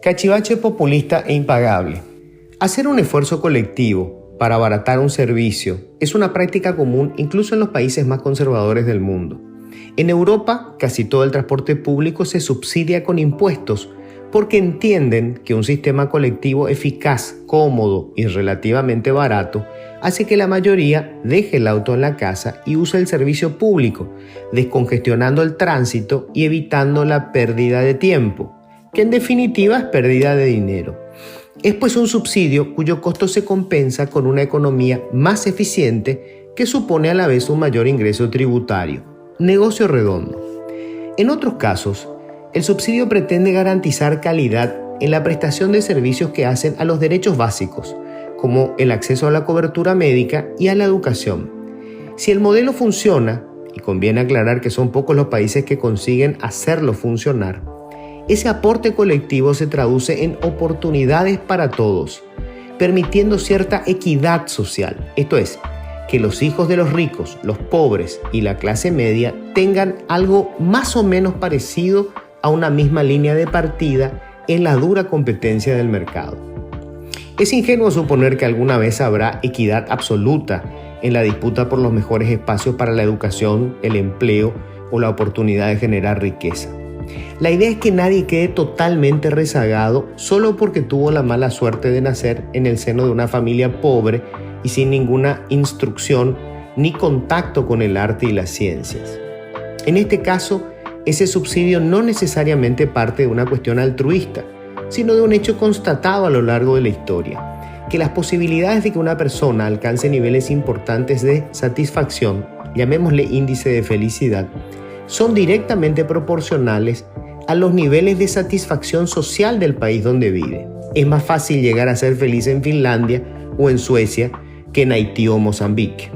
Cachivache populista e impagable. Hacer un esfuerzo colectivo para abaratar un servicio es una práctica común incluso en los países más conservadores del mundo. En Europa, casi todo el transporte público se subsidia con impuestos porque entienden que un sistema colectivo eficaz, cómodo y relativamente barato hace que la mayoría deje el auto en la casa y use el servicio público, descongestionando el tránsito y evitando la pérdida de tiempo, que en definitiva es pérdida de dinero. Es pues un subsidio cuyo costo se compensa con una economía más eficiente que supone a la vez un mayor ingreso tributario. Negocio redondo. En otros casos, el subsidio pretende garantizar calidad en la prestación de servicios que hacen a los derechos básicos, como el acceso a la cobertura médica y a la educación. Si el modelo funciona, y conviene aclarar que son pocos los países que consiguen hacerlo funcionar, ese aporte colectivo se traduce en oportunidades para todos, permitiendo cierta equidad social. Esto es, que los hijos de los ricos, los pobres y la clase media tengan algo más o menos parecido a una misma línea de partida en la dura competencia del mercado. Es ingenuo suponer que alguna vez habrá equidad absoluta en la disputa por los mejores espacios para la educación, el empleo o la oportunidad de generar riqueza. La idea es que nadie quede totalmente rezagado solo porque tuvo la mala suerte de nacer en el seno de una familia pobre y sin ninguna instrucción ni contacto con el arte y las ciencias. En este caso, ese subsidio no necesariamente parte de una cuestión altruista, sino de un hecho constatado a lo largo de la historia, que las posibilidades de que una persona alcance niveles importantes de satisfacción, llamémosle índice de felicidad, son directamente proporcionales a los niveles de satisfacción social del país donde vive. Es más fácil llegar a ser feliz en Finlandia o en Suecia que en Haití o Mozambique.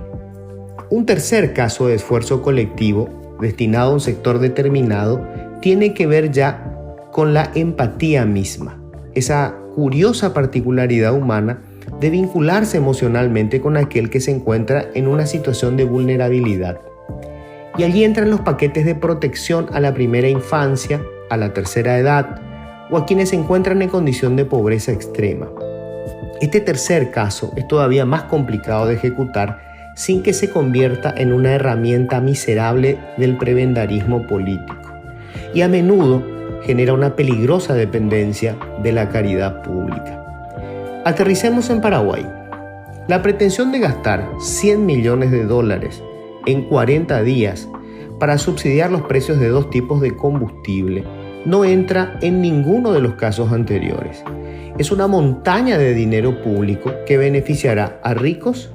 Un tercer caso de esfuerzo colectivo destinado a un sector determinado tiene que ver ya con la empatía misma, esa curiosa particularidad humana de vincularse emocionalmente con aquel que se encuentra en una situación de vulnerabilidad. Y allí entran los paquetes de protección a la primera infancia, a la tercera edad o a quienes se encuentran en condición de pobreza extrema. Este tercer caso es todavía más complicado de ejecutar sin que se convierta en una herramienta miserable del prebendarismo político y a menudo genera una peligrosa dependencia de la caridad pública. Aterricemos en Paraguay. La pretensión de gastar $100 millones en 40 días para subsidiar los precios de dos tipos de combustible no entra en ninguno de los casos anteriores. Es una montaña de dinero público que beneficiará a ricos,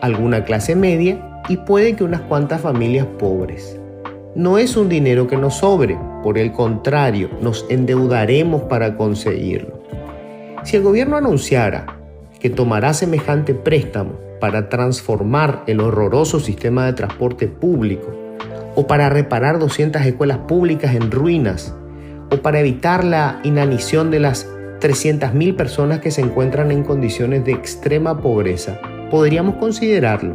alguna clase media y puede que unas cuantas familias pobres. No es un dinero que nos sobre, por el contrario, nos endeudaremos para conseguirlo. Si el gobierno anunciara que tomará semejante préstamo para transformar el horroroso sistema de transporte público, o para reparar 200 escuelas públicas en ruinas, o para evitar la inanición de las 300.000 personas que se encuentran en condiciones de extrema pobreza, podríamos considerarlo.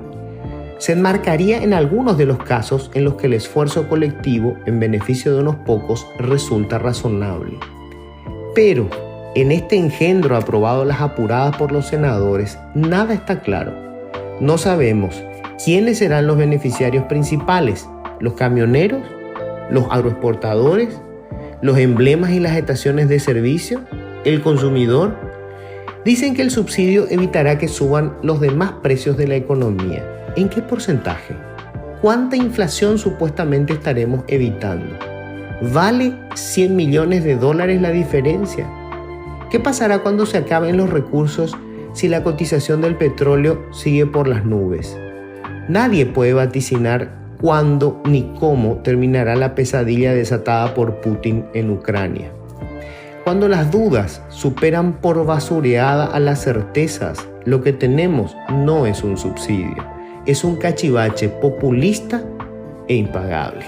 Se enmarcaría en algunos de los casos en los que el esfuerzo colectivo en beneficio de unos pocos resulta razonable. Pero en este engendro aprobado a las apuradas por los senadores, nada está claro. No sabemos quiénes serán los beneficiarios principales, los camioneros, los agroexportadores, los emblemas y las estaciones de servicio, el consumidor. Dicen que el subsidio evitará que suban los demás precios de la economía. ¿En qué porcentaje? ¿Cuánta inflación supuestamente estaremos evitando? ¿Vale $100 millones la diferencia? ¿Qué pasará cuando se acaben los recursos si la cotización del petróleo sigue por las nubes? Nadie puede vaticinar cuándo ni cómo terminará la pesadilla desatada por Putin en Ucrania. Cuando las dudas superan por basureada a las certezas, lo que tenemos no es un subsidio, es un cachivache populista e impagable.